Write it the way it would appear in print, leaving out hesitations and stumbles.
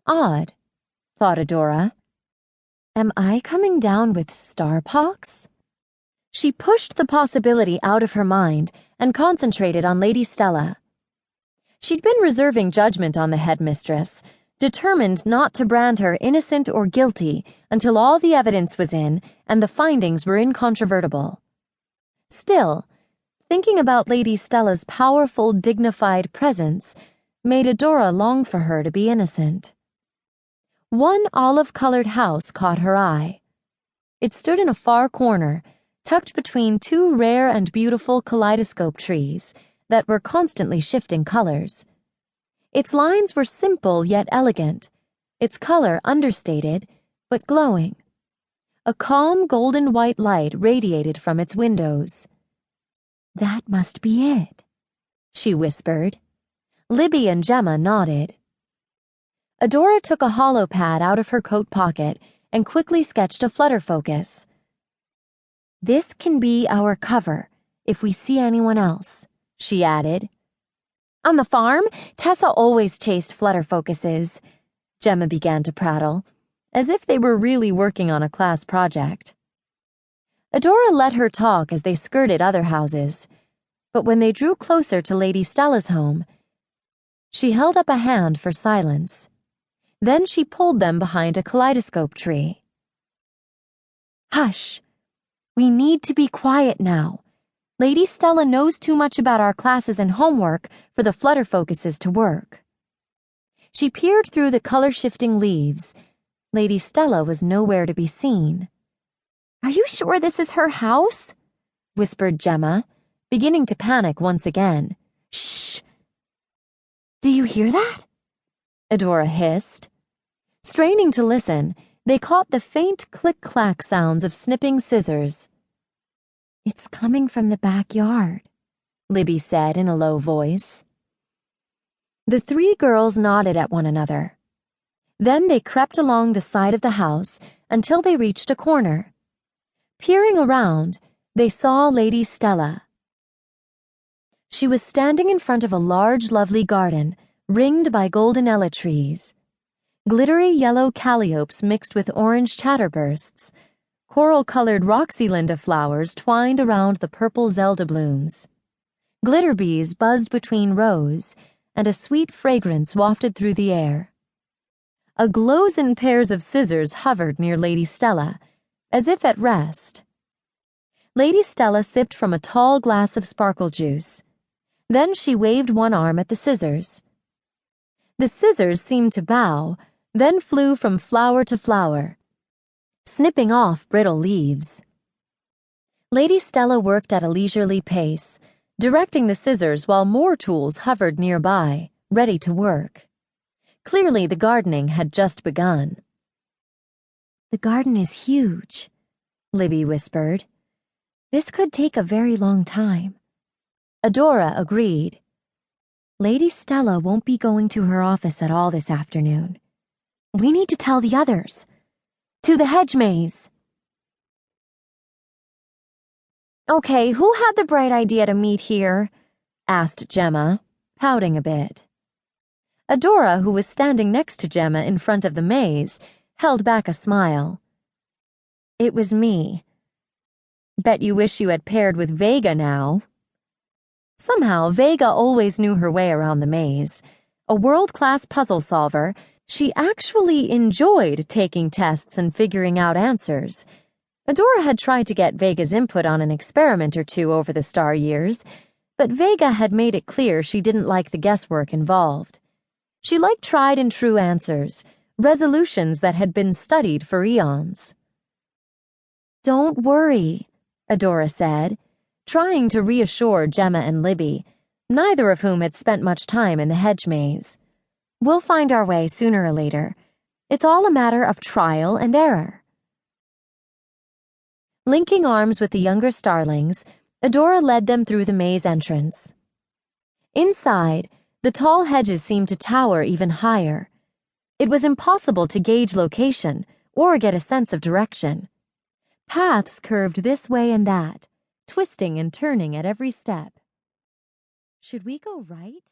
Odd, thought Adora. Am I coming down with starpox? She pushed the possibility out of her mind and concentrated on Lady Stella. She'd been reserving judgment on the headmistress, determined not to brand her innocent or guilty until all the evidence was in and the findings were incontrovertible. Still, thinking about Lady Stella's powerful, dignified presence made Adora long for her to be innocent. One olive-colored house caught her eye. It stood in a far corner, tucked between two rare and beautiful kaleidoscope trees that were constantly shifting colors. Its lines were simple yet elegant, its color understated but glowing. A calm golden-white light radiated from its windows. "That must be it," she whispered. Libby and Gemma nodded. Adora took a hollow pad out of her coat pocket and quickly sketched a flutter focus. "This can be our cover if we see anyone else," she added. "On the farm, Tessa always chased flutter focuses," Gemma began to prattle, as if they were really working on a class project. Adora let her talk as they skirted other houses, but when they drew closer to Lady Stella's home, she held up a hand for silence. Then she pulled them behind a kaleidoscope tree. "Hush! We need to be quiet now. Lady Stella knows too much about our classes and homework for the flutter focuses to work." She peered through the color-shifting leaves. Lady Stella was nowhere to be seen. "Are you sure this is her house?" whispered Gemma, beginning to panic once again. "Shh! Do you hear that?" Adora hissed. Straining to listen, they caught the faint click-clack sounds of snipping scissors. "It's coming from the backyard," Libby said in a low voice. The three girls nodded at one another. Then they crept along the side of the house until they reached a corner. Peering around, they saw Lady Stella. She was standing in front of a large, lovely garden, ringed by goldenella trees. Glittery yellow calliopes mixed with orange chatterbursts. Coral-colored Roxylinda flowers twined around the purple Zelda blooms. Glitter bees buzzed between rows, and a sweet fragrance wafted through the air. A dozen pairs of scissors hovered near Lady Stella, as if at rest. Lady Stella sipped from a tall glass of sparkle juice. Then she waved one arm at the scissors. The scissors seemed to bow, then flew from flower to flower, snipping off brittle leaves. Lady Stella worked at a leisurely pace, directing the scissors while more tools hovered nearby, ready to work. Clearly, the gardening had just begun. "The garden is huge," Libby whispered. "This could take a very long time." Adora agreed. "Lady Stella won't be going to her office at all this afternoon. We need to tell the others. To the hedge maze." "Okay, who had the bright idea to meet here?" asked Gemma, pouting a bit. Adora, who was standing next to Gemma in front of the maze, held back a smile. "It was me. Bet you wish you had paired with Vega now." Somehow, Vega always knew her way around the maze. A world-class puzzle solver, she actually enjoyed taking tests and figuring out answers. Adora had tried to get Vega's input on an experiment or two over the star years, but Vega had made it clear she didn't like the guesswork involved. She liked tried-and-true answers, resolutions that had been studied for eons. "Don't worry," Adora said, trying to reassure Gemma and Libby, neither of whom had spent much time in the hedge maze. "We'll find our way sooner or later. It's all a matter of trial and error." Linking arms with the younger Starlings, Adora led them through the maze entrance. Inside, the tall hedges seemed to tower even higher. It was impossible to gauge location or get a sense of direction. Paths curved this way and that, twisting and turning at every step. "Should we go right?"